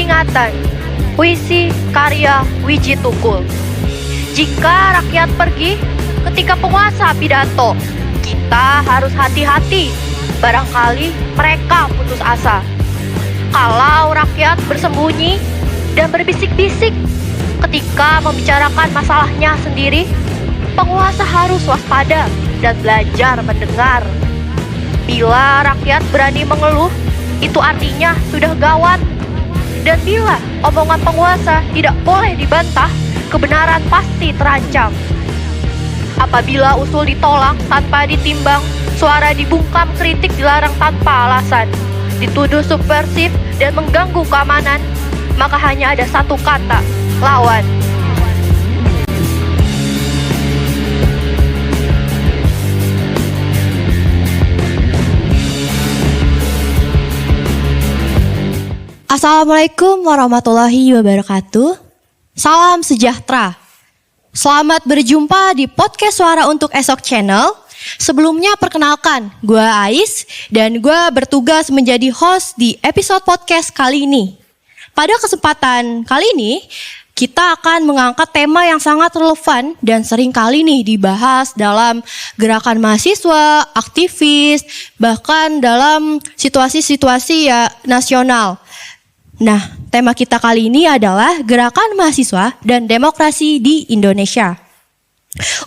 Peringatan, puisi karya Wiji Tukul. Jika rakyat pergi ketika penguasa pidato, kita harus hati-hati, barangkali mereka putus asa. Kalau rakyat bersembunyi dan berbisik-bisik ketika membicarakan masalahnya sendiri, penguasa harus waspada dan belajar mendengar. Bila rakyat berani mengeluh, itu artinya sudah gawat. Dan bila omongan penguasa tidak boleh dibantah, kebenaran pasti terancam. Apabila usul ditolak tanpa ditimbang, suara dibungkam, kritik dilarang tanpa alasan, dituduh subversif dan mengganggu keamanan, maka hanya ada satu kata, lawan. Assalamualaikum warahmatullahi wabarakatuh. Salam sejahtera. Selamat berjumpa di podcast Suara Untuk Esok Channel. Sebelumnya perkenalkan, gue Ais dan gue bertugas menjadi host di episode podcast kali ini. Pada kesempatan kali ini, kita akan mengangkat tema yang sangat relevan dan sering kali nih dibahas dalam gerakan mahasiswa, aktivis, bahkan dalam situasi-situasi ya nasional. Nah, tema kita kali ini adalah gerakan mahasiswa dan demokrasi di Indonesia.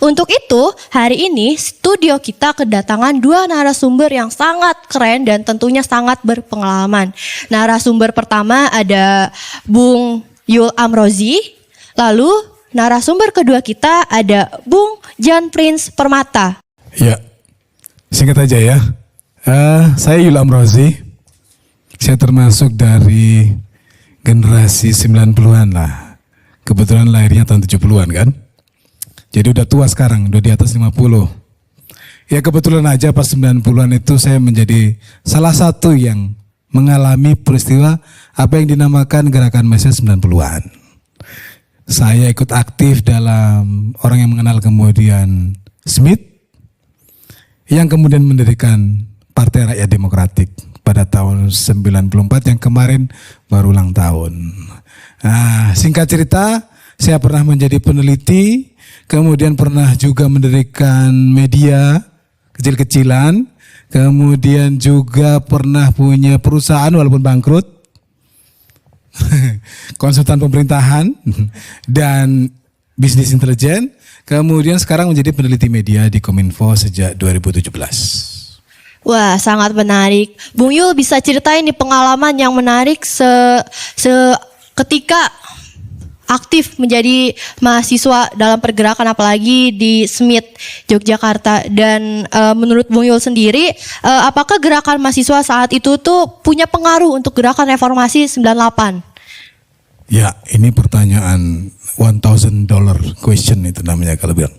Untuk itu, hari ini studio kita kedatangan dua narasumber yang sangat keren dan tentunya sangat berpengalaman. Narasumber pertama ada Bung Yul Amrozi, lalu narasumber kedua kita ada Bung Jan Prince Permata. Ya, singkat aja ya. Saya Yul Amrozi. Saya termasuk dari generasi 90-an lah. Kebetulan lahirnya tahun 70-an kan. Jadi udah tua sekarang, udah di atas 50. Ya kebetulan aja pas 90-an itu saya menjadi salah satu yang mengalami peristiwa apa yang dinamakan gerakan mahasiswa 90-an. Saya ikut aktif dalam orang yang mengenal kemudian Smith, yang kemudian mendirikan Partai Rakyat Demokratik pada tahun 94 yang kemarin baru ulang tahun. Nah, singkat cerita, saya pernah menjadi peneliti, kemudian pernah juga mendirikan media kecil-kecilan, kemudian juga pernah punya perusahaan walaupun bangkrut, konsultan pemerintahan dan bisnis intelijen, kemudian sekarang menjadi peneliti media di Kominfo sejak 2017. Wah, sangat menarik. Bung Yul bisa ceritain nih pengalaman yang menarik ketika aktif menjadi mahasiswa dalam pergerakan apalagi di Smith, Yogyakarta. Dan menurut Bung Yul sendiri, apakah gerakan mahasiswa saat itu tuh punya pengaruh untuk gerakan reformasi 98? Ya, ini pertanyaan $1,000 question itu namanya kalau bilang.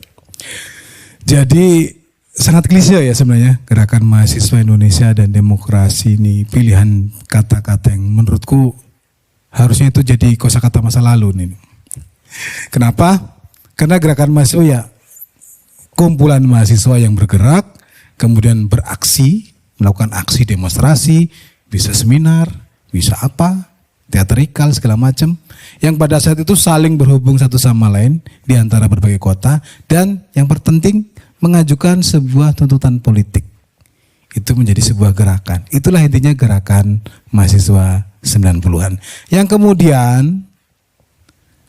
Jadi sangat klise ya sebenarnya gerakan mahasiswa Indonesia dan demokrasi ini pilihan kata-kata yang menurutku harusnya itu jadi kosakata masa lalu nih. Kenapa? Karena gerakan mahasiswa ya kumpulan mahasiswa yang bergerak, kemudian beraksi, melakukan aksi demonstrasi, bisa seminar, bisa apa, teatrikal segala macam, yang pada saat itu saling berhubung satu sama lain di antara berbagai kota dan yang terpenting mengajukan sebuah tuntutan politik. Itu menjadi sebuah gerakan. Itulah intinya gerakan mahasiswa 90-an. Yang kemudian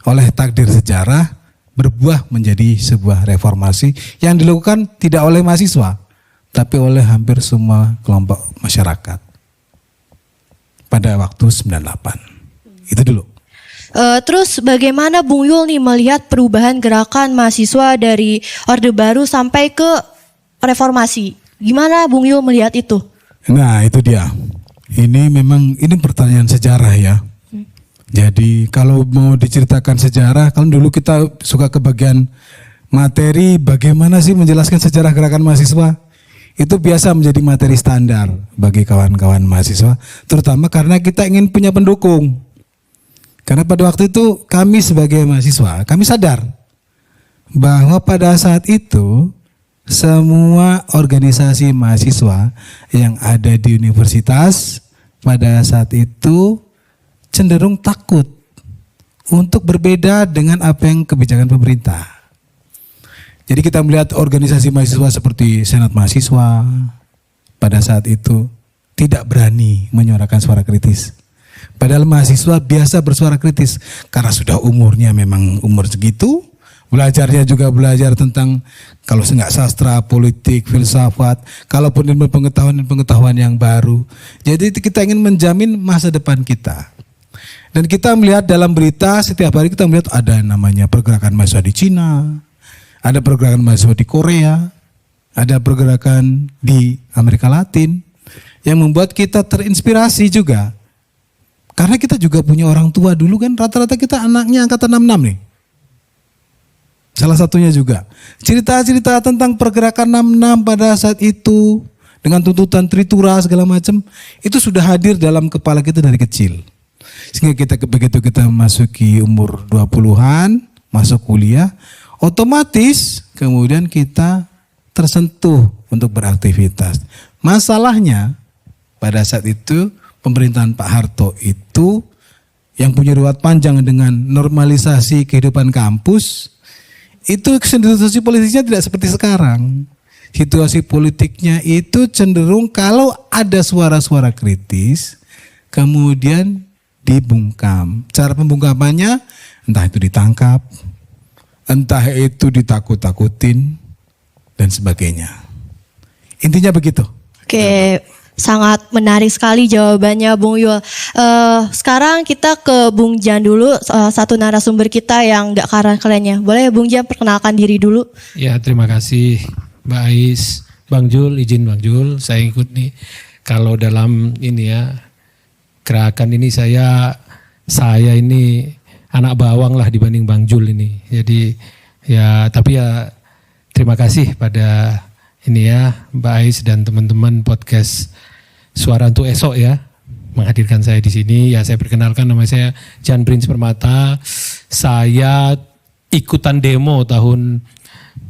oleh takdir sejarah berbuah menjadi sebuah reformasi yang dilakukan tidak oleh mahasiswa, tapi oleh hampir semua kelompok masyarakat pada waktu 98. Itu dulu. Terus bagaimana Bung Yul nih melihat perubahan gerakan mahasiswa dari Orde Baru sampai ke reformasi? Gimana Bung Yul melihat itu? Nah itu dia. Ini memang ini pertanyaan sejarah ya. Jadi kalau mau diceritakan sejarah, kalau dulu kita suka ke bagian materi bagaimana sih menjelaskan sejarah gerakan mahasiswa. Itu biasa menjadi materi standar bagi kawan-kawan mahasiswa. Terutama karena kita ingin punya pendukung. Karena pada waktu itu kami sebagai mahasiswa, kami sadar bahwa pada saat itu semua organisasi mahasiswa yang ada di universitas pada saat itu cenderung takut untuk berbeda dengan apa yang kebijakan pemerintah. Jadi kita melihat organisasi mahasiswa seperti Senat Mahasiswa pada saat itu tidak berani menyuarakan suara kritis. Padahal mahasiswa biasa bersuara kritis karena sudah umurnya memang umur segitu. Belajarnya juga belajar tentang kalau enggak sastra, politik, filsafat, kalaupun ilmu pengetahuan yang baru. Jadi kita ingin menjamin masa depan kita. Dan kita melihat dalam berita setiap hari kita melihat ada namanya pergerakan mahasiswa di Cina, ada pergerakan mahasiswa di Korea, ada pergerakan di Amerika Latin yang membuat kita terinspirasi juga. Karena kita juga punya orang tua dulu kan, rata-rata kita anaknya angkatan 66 nih. Salah satunya juga. Cerita-cerita tentang pergerakan 66 pada saat itu dengan tuntutan Tritura segala macam itu sudah hadir dalam kepala kita dari kecil. Sehingga begitu kita masuki umur 20-an, masuk kuliah, otomatis kemudian kita tersentuh untuk beraktivitas. Masalahnya pada saat itu pemerintahan Pak Harto itu yang punya riwayat panjang dengan normalisasi kehidupan kampus, itu situasi politiknya tidak seperti sekarang. Situasi politiknya itu cenderung kalau ada suara-suara kritis, kemudian dibungkam. Cara pembungkamannya entah itu ditangkap, entah itu ditakut-takutin, dan sebagainya. Intinya begitu. Oke, sangat menarik sekali jawabannya Bung Yul. Sekarang kita ke Bung Jan dulu, satu narasumber kita yang gak kalah kerennya. Boleh ya Bung Jan perkenalkan diri dulu? Ya, terima kasih Mbak Ais. Bang Jul, izin Bang Jul, saya ikut nih. Kalau dalam ini ya, gerakan ini saya ini anak bawang lah dibanding Bang Jul ini. Jadi ya, tapi ya terima kasih pada ini ya Mbak Ais dan teman-teman podcast Suara Untuk Esok ya menghadirkan saya di sini. Ya saya perkenalkan, nama saya Jan Prince Permata. Saya ikutan demo tahun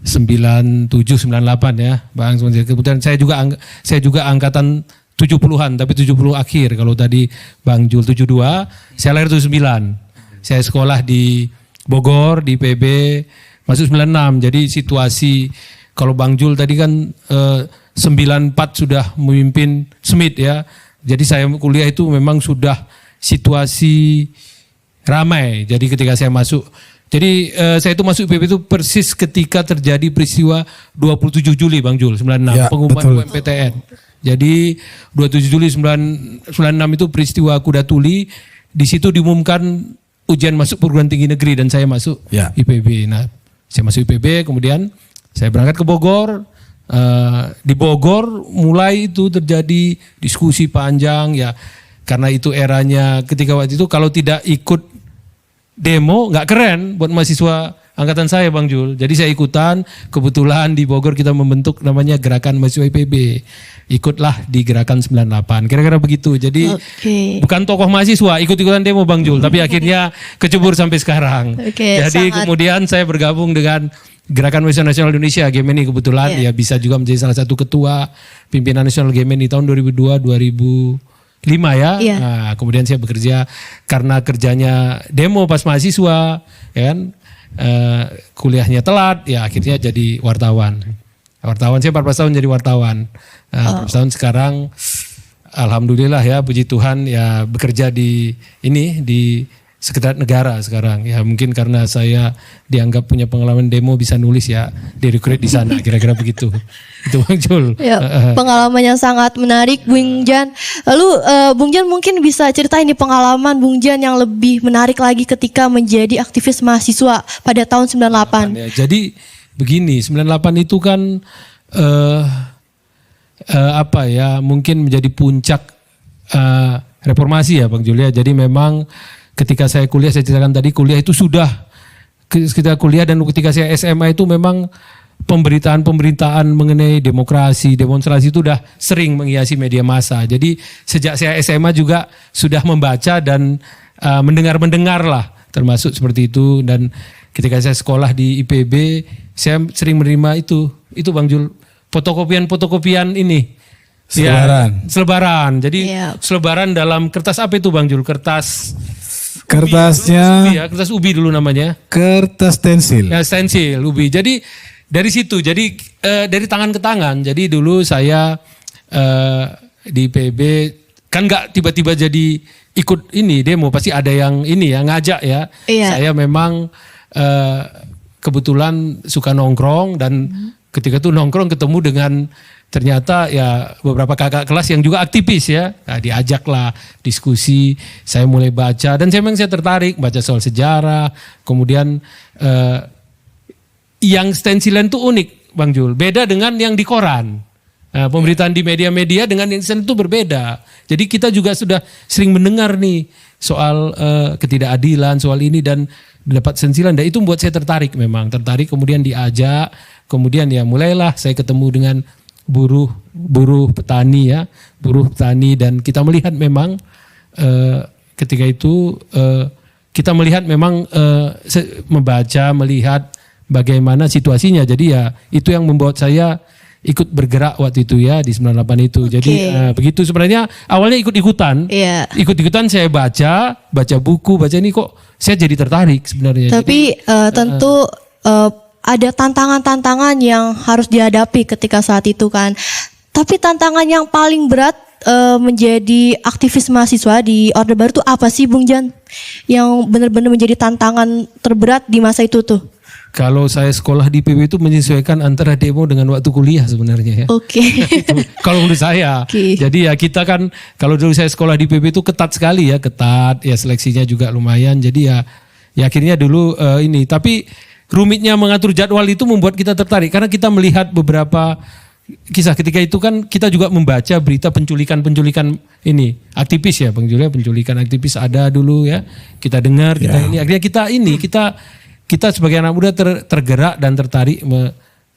97 98 ya Bang. Kemudian saya juga angkatan 70-an tapi 70 akhir. Kalau tadi Bang Jul 72, saya lahir 79. Saya sekolah di Bogor di PB masuk 96. Jadi situasi kalau Bang Jul tadi kan 94 sudah memimpin Smith ya. Jadi saya kuliah itu memang sudah situasi ramai. Jadi ketika saya masuk, jadi saya itu masuk IPB itu persis ketika terjadi peristiwa 27 Juli Bang Jul 96 ya, pengumuman UMPTN. Jadi 27 Juli 96 itu peristiwa kuda tuli. Di situ diumumkan ujian masuk perguruan tinggi negeri dan saya masuk IPB. Nah, saya masuk IPB, kemudian saya berangkat ke Bogor. Di Bogor mulai itu terjadi diskusi panjang ya, karena itu eranya ketika waktu itu kalau tidak ikut demo nggak keren buat mahasiswa angkatan saya Bang Jul. Jadi saya ikutan, kebetulan di Bogor kita membentuk namanya Gerakan Mahasiswa IPB. Ikutlah di Gerakan 98. Kira-kira begitu. Jadi bukan tokoh mahasiswa, ikut-ikutan demo Bang Jul, tapi akhirnya kecebur sampai sekarang. Jadi kemudian saya bergabung dengan Gerakan Mahasiswa Nasional Indonesia Gemini kebetulan ya bisa juga menjadi salah satu ketua pimpinan nasional Gemini tahun 2002-2005 ya. Nah, kemudian saya bekerja karena kerjanya demo pas mahasiswa ya kan. Kuliahnya telat ya akhirnya jadi wartawan. Saya 14 tahun jadi wartawan. 14 tahun sekarang alhamdulillah ya, puji Tuhan ya bekerja di Sekretariat Negara sekarang. Ya mungkin karena saya dianggap punya pengalaman demo bisa nulis ya, direkrut di sana kira-kira begitu. Itu Bang Jul. Ya, pengalamannya sangat menarik Bung Jan. Lalu Bung Jan mungkin bisa ceritain nih pengalaman Bung Jan yang lebih menarik lagi ketika menjadi aktivis mahasiswa pada tahun 98. Ya, jadi begini, 98 itu kan mungkin menjadi puncak reformasi ya Bang Julia. Jadi memang ketika saya kuliah, saya ceritakan tadi kuliah itu sudah ketika kuliah dan ketika saya SMA itu memang pemberitaan mengenai demokrasi, demonstrasi itu udah sering menghiasi media massa. Jadi sejak saya SMA juga sudah membaca dan mendengar lah termasuk seperti itu. Dan ketika saya sekolah di IPB, saya sering menerima itu Bang Jul, fotokopian ini. Selebaran. Ya, selebaran. Jadi selebaran dalam kertas apa itu Bang Jul? Kertas Kertasnya ubi ya, kertas ubi dulu namanya. kertas stensil. Ya, stensil ubi. Jadi dari situ, jadi dari tangan ke tangan. Jadi dulu saya di PB kan nggak tiba-tiba jadi ikut ini demo, pasti ada yang ini ya ngajak ya. Iya. Saya memang kebetulan suka nongkrong dan ketika itu nongkrong ketemu dengan ternyata ya beberapa kakak kelas yang juga aktivis ya. Nah, diajaklah diskusi, saya mulai baca dan saya tertarik baca soal sejarah. Kemudian yang stensilan itu unik Bang Jul, beda dengan yang di koran. Nah, pemberitaan di media-media dengan yang stensil itu berbeda. Jadi kita juga sudah sering mendengar nih soal ketidakadilan, soal ini dan dapat stensilan. Dan itu membuat saya tertarik memang. Tertarik kemudian diajak, kemudian ya mulailah saya ketemu dengan buruh petani ya. Buruh petani dan kita melihat memang ketika itu kita melihat memang membaca, melihat bagaimana situasinya. Jadi ya itu yang membuat saya ikut bergerak waktu itu ya di 98 itu. Jadi begitu sebenarnya awalnya ikut-ikutan. Iya. Ikut-ikutan saya baca buku, baca ini kok saya jadi tertarik sebenarnya. Tapi tentu ada tantangan-tantangan yang harus dihadapi ketika saat itu kan. Tapi tantangan yang paling berat menjadi aktivis mahasiswa di Orde Baru itu apa sih Bung Jan? Yang benar-benar menjadi tantangan terberat di masa itu tuh? Kalau saya sekolah di PB itu menyesuaikan antara demo dengan waktu kuliah sebenarnya ya. Oke. Itu kalau menurut saya. Oke. Jadi ya kita kan kalau dulu saya sekolah di PB itu ketat sekali ya, ketat ya seleksinya juga lumayan. Jadi ya akhirnya dulu ini tapi rumitnya mengatur jadwal itu membuat kita tertarik karena kita melihat beberapa kisah ketika itu kan kita juga membaca berita penculikan ini aktivis ya Bang Julia, penculikan aktivis ada dulu ya. Kita dengar kita ini akhirnya kita sebagai anak muda tergerak dan tertarik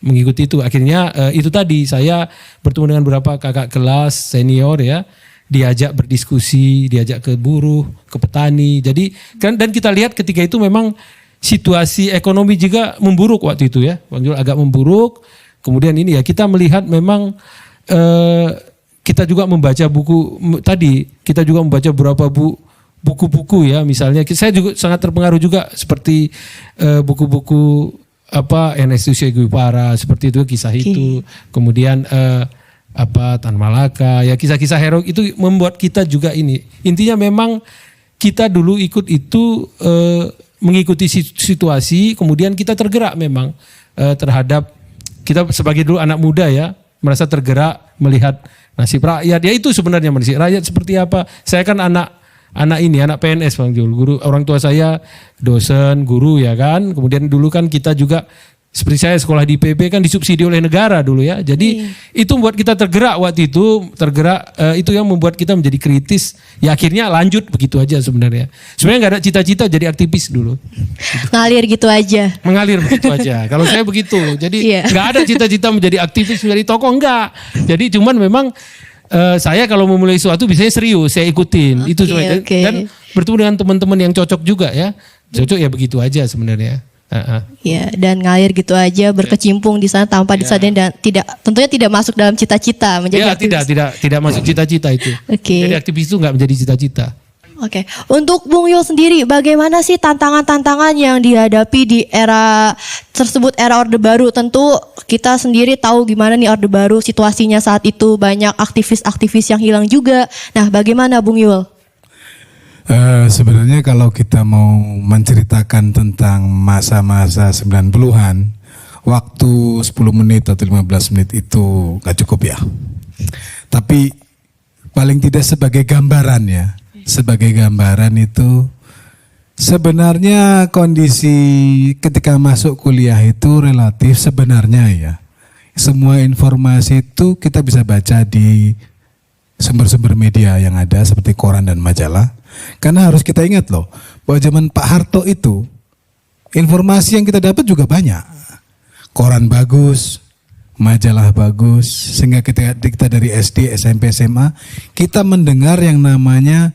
mengikuti itu. Akhirnya itu tadi saya bertemu dengan beberapa kakak kelas senior ya, diajak berdiskusi, diajak ke buruh, ke petani. Jadi kan dan kita lihat ketika itu memang situasi ekonomi juga memburuk waktu itu ya, Bang Jul, agak memburuk. Kemudian ini ya kita melihat memang kita juga membaca buku tadi, kita juga membaca beberapa buku-buku ya, misalnya saya juga sangat terpengaruh juga seperti buku-buku Ernesto Che Guevara seperti itu kisah itu, kemudian Tan Malaka ya kisah-kisah heroik itu membuat kita juga ini intinya memang kita dulu ikut itu mengikuti situasi, kemudian kita tergerak memang terhadap kita sebagai dulu anak muda ya merasa tergerak melihat nasib rakyat ya itu sebenarnya nasib rakyat seperti apa. Saya kan anak PNS Bang Jul, guru orang tua saya dosen, guru ya kan. Kemudian dulu kan kita juga seperti saya sekolah di PB kan disubsidi oleh negara dulu ya. Jadi itu membuat kita tergerak waktu itu, itu yang membuat kita menjadi kritis. Ya akhirnya lanjut begitu aja sebenarnya. Sebenarnya nggak ada cita-cita jadi aktivis dulu. Ngalir gitu aja. Mengalir begitu aja. Kalau saya begitu. Jadi nggak ada cita-cita menjadi aktivis, menjadi tokoh enggak. Jadi cuman memang saya kalau memulai sesuatu biasanya serius, saya ikutin. Itu sebenarnya. Dan bertemu dengan teman-teman yang cocok juga ya. Cocok ya begitu aja sebenarnya. Ya, dan ngalir gitu aja berkecimpung di sana tanpa disadari dan tentunya tidak masuk dalam cita-cita menjadi aktivis. Tidak masuk cita-cita itu. Jadi aktivis itu nggak menjadi cita-cita. Oke. Untuk Bung Yul sendiri, bagaimana sih tantangan-tantangan yang dihadapi di era tersebut, era Orde Baru? Tentu kita sendiri tahu gimana nih Orde Baru situasinya saat itu, banyak aktivis-aktivis yang hilang juga. Nah, bagaimana Bung Yul? Sebenarnya kalau kita mau menceritakan tentang masa-masa 90-an, waktu 10 menit atau 15 menit itu gak cukup ya. Tapi paling tidak sebagai gambaran ya. Sebagai gambaran itu sebenarnya kondisi ketika masuk kuliah itu relatif sebenarnya ya. Semua informasi itu kita bisa baca di sumber-sumber media yang ada seperti koran dan majalah. Karena harus kita ingat loh, bahwa zaman Pak Harto itu informasi yang kita dapat juga banyak. Koran bagus, majalah bagus, sehingga kita dari SD, SMP, SMA, kita mendengar yang namanya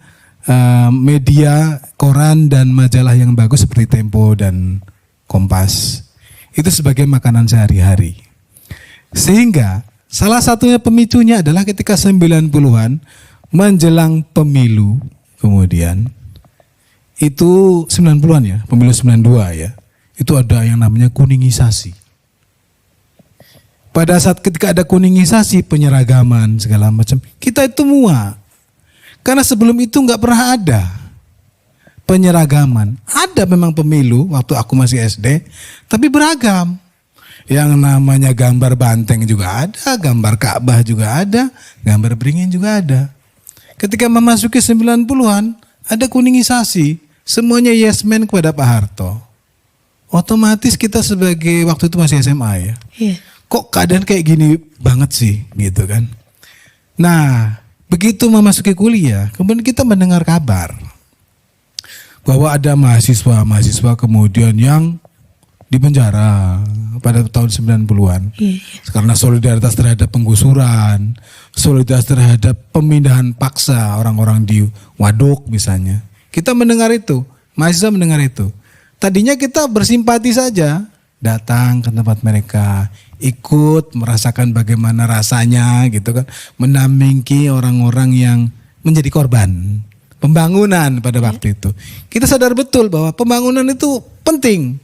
media, koran dan majalah yang bagus seperti Tempo dan Kompas. Itu sebagai makanan sehari-hari. Sehingga salah satunya pemicunya adalah ketika 90-an menjelang pemilu kemudian itu 90-an ya, pemilu 92 ya. Itu ada yang namanya kuningisasi. Pada saat ketika ada kuningisasi, penyeragaman segala macam, kita itu muak. Karena sebelum itu nggak pernah ada penyeragaman. Ada memang pemilu waktu aku masih SD, tapi beragam. Yang namanya gambar banteng juga ada, gambar Ka'bah juga ada, gambar beringin juga ada. Ketika memasuki 90-an, ada kuningisasi. Semuanya yes man kepada Pak Harto. Otomatis kita sebagai waktu itu masih SMA ya. Iya. Kok keadaan kayak gini banget sih gitu kan. Nah begitu memasuki kuliah kemudian kita mendengar kabar bahwa ada mahasiswa kemudian yang dipenjara pada tahun 90-an. Karena solidaritas terhadap penggusuran, solidaritas terhadap pemindahan paksa orang-orang di waduk misalnya. Kita mendengar itu, mahasiswa mendengar itu. Tadinya kita bersimpati saja, datang ke tempat mereka, ikut merasakan bagaimana rasanya gitu kan, mendampingi orang-orang yang menjadi korban pembangunan pada waktu itu. Kita sadar betul bahwa pembangunan itu penting,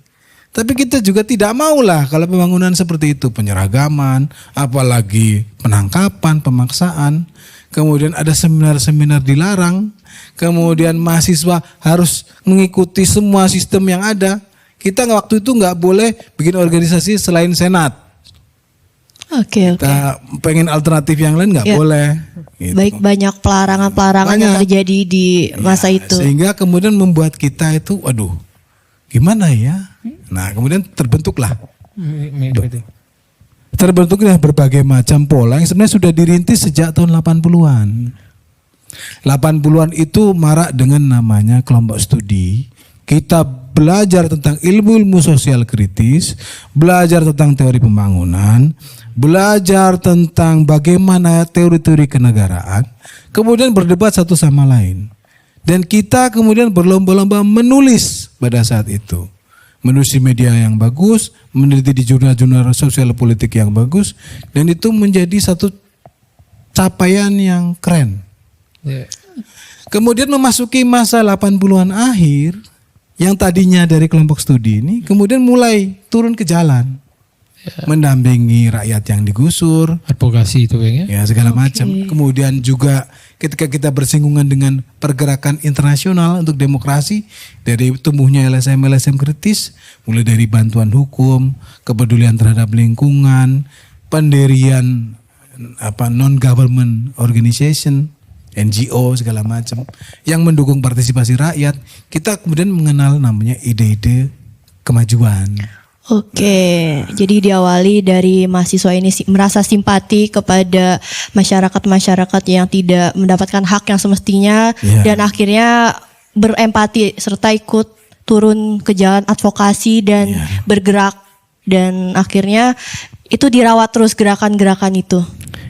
tapi kita juga tidak maulah kalau pembangunan seperti itu, penyeragaman, apalagi penangkapan, pemaksaan, kemudian ada seminar-seminar dilarang, kemudian mahasiswa harus mengikuti semua sistem yang ada. Kita waktu itu nggak boleh bikin organisasi selain Senat. Oke. Kita pengen alternatif yang lain nggak boleh. Gitu. Baik, banyak pelarangan yang terjadi di masa itu. Sehingga kemudian membuat kita itu, waduh, gimana ya? Nah, kemudian terbentuklah berbagai macam pola yang sebenarnya sudah dirintis sejak tahun 80-an. 80-an itu marak dengan namanya kelompok studi. Kita belajar tentang ilmu-ilmu sosial kritis, belajar tentang teori pembangunan, belajar tentang bagaimana teori-teori kenegaraan, kemudian berdebat satu sama lain. Dan kita kemudian berlomba-lomba menulis pada saat itu. Menulis di media yang bagus, meneliti di jurnal-jurnal sosial politik yang bagus, dan itu menjadi satu capaian yang keren. Kemudian memasuki masa 80-an akhir, yang tadinya dari kelompok studi ini kemudian mulai turun ke jalan, mendampingi rakyat yang digusur, advokasi itu ya, segala macam. Kemudian juga ketika kita bersinggungan dengan pergerakan internasional untuk demokrasi, dari tumbuhnya LSM kritis, mulai dari bantuan hukum, kepedulian terhadap lingkungan, pendirian non government organization, NGO segala macam yang mendukung partisipasi rakyat, kita kemudian mengenal namanya ide-ide kemajuan. Oke, jadi diawali dari mahasiswa ini merasa simpati kepada masyarakat yang tidak mendapatkan hak yang semestinya, dan akhirnya berempati serta ikut turun ke jalan advokasi dan bergerak, dan akhirnya itu dirawat terus gerakan-gerakan itu.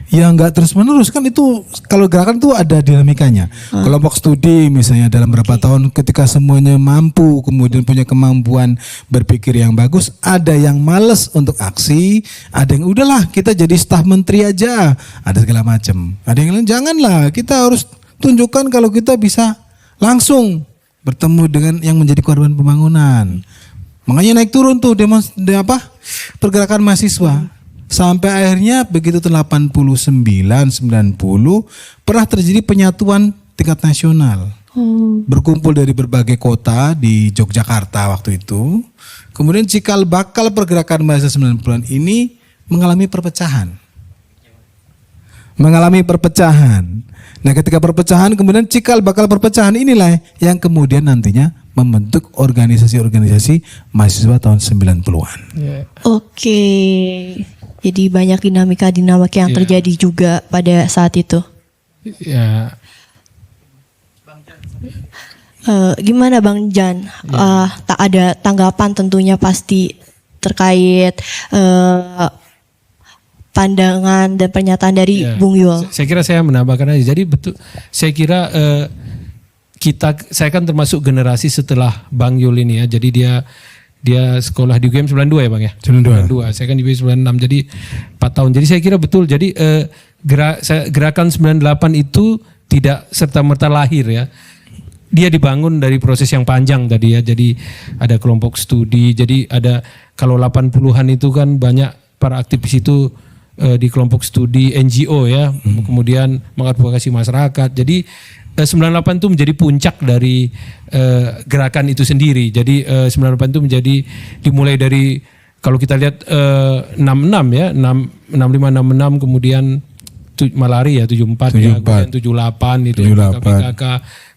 Ya nggak terus menerus kan, itu kalau gerakan itu ada dinamikanya. Kelompok studi misalnya dalam berapa tahun ketika semuanya mampu kemudian punya kemampuan berpikir yang bagus, ada yang males untuk aksi, ada yang udahlah kita jadi staf menteri aja, ada segala macam. Ada yang lain janganlah, kita harus tunjukkan kalau kita bisa langsung bertemu dengan yang menjadi korban pembangunan. Makanya naik turun tuh pergerakan mahasiswa. Sampai akhirnya begitu tahun 89, 90 pernah terjadi penyatuan tingkat nasional. Berkumpul dari berbagai kota di Yogyakarta waktu itu. Kemudian cikal bakal pergerakan mahasiswa 90-an ini mengalami perpecahan. Nah ketika perpecahan kemudian cikal bakal perpecahan inilah yang kemudian nantinya membentuk organisasi-organisasi mahasiswa tahun 90-an. Oke. Jadi banyak dinamika yang terjadi juga pada saat itu. Gimana Bang Jan? Tak ada tanggapan tentunya pasti terkait pandangan dan pernyataan dari Bung Yul. Saya kira saya menambahkan aja. Jadi betul, saya kira saya kan termasuk generasi setelah Bang Yul ini ya. Jadi dia sekolah di UGM 92 ya Bang ya? 92. Saya kan di UGM 96, jadi 4 tahun. Jadi saya kira betul, jadi gerakan 98 itu tidak serta-merta lahir ya. dia dibangun dari proses yang panjang tadi ya. Jadi ada kelompok studi. Jadi ada kalau 80-an itu kan banyak para aktivis itu di kelompok studi NGO ya. Kemudian mengadvokasi masyarakat. Jadi 98 itu menjadi puncak dari gerakan itu sendiri. Jadi 98 itu menjadi dimulai dari kalau kita lihat 66 ya, 65 66 kemudian malari ya 74 ya, kemudian 78 itu PKK,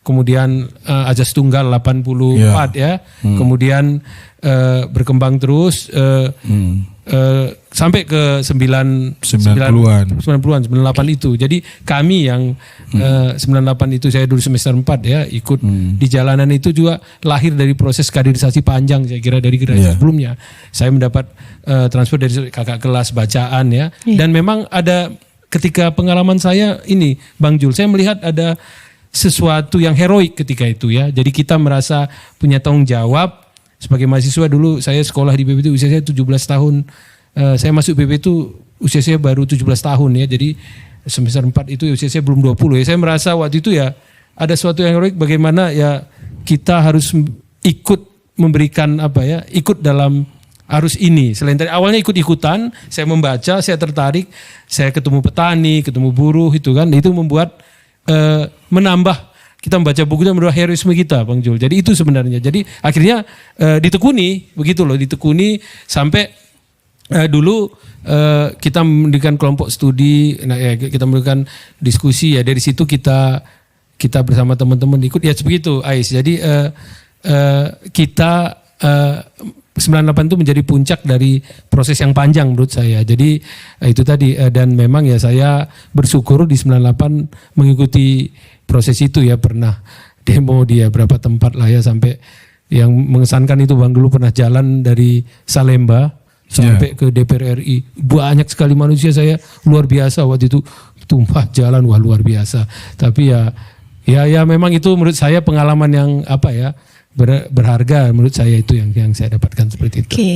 kemudian Azas Tunggal 84 ya. Kemudian berkembang terus sampai ke 90-an 98 itu. Jadi kami yang 98 itu saya dulu semester 4 ya ikut di jalanan itu juga lahir dari proses kaderisasi panjang saya kira dari generasi sebelumnya. Saya mendapat transfer dari kakak kelas bacaan ya. Dan memang ada ketika pengalaman saya ini Bang Jul, saya melihat ada sesuatu yang heroik ketika itu ya. Jadi kita merasa punya tanggung jawab sebagai mahasiswa. Dulu saya sekolah di BP itu usia saya 17 tahun. Saya masuk BP itu usia saya baru 17 tahun ya. Jadi semester 4 itu usia saya belum 20 ya. Saya merasa waktu itu ya ada sesuatu yang heroik bagaimana ya kita harus ikut memberikan apa ya, ikut dalam arus ini. Selain dari awalnya ikut-ikutan, saya membaca, saya tertarik, saya ketemu petani, ketemu buruh itu kan, itu membuat menambah kita membaca buku dan menambah heroisme kita, Bang Jul. Jadi itu sebenarnya. Jadi akhirnya ditekuni, begitu loh, ditekuni sampai dulu kita mendirikan kelompok studi, nah ya kita mendirikan diskusi ya, dari situ kita bersama teman-teman ikut ya begitu, Ais. Jadi kita 98 itu menjadi puncak dari proses yang panjang menurut saya. Jadi itu tadi dan memang ya saya bersyukur di 98 mengikuti proses itu ya, pernah demo di berapa tempat lah ya, sampai yang mengesankan itu Bang dulu pernah jalan dari Salemba sampai ke DPR RI. Banyak sekali manusia, saya luar biasa waktu itu tumpah jalan, wah luar biasa. Tapi ya memang itu menurut saya pengalaman yang apa ya berharga menurut saya, itu yang saya dapatkan seperti itu. Oke.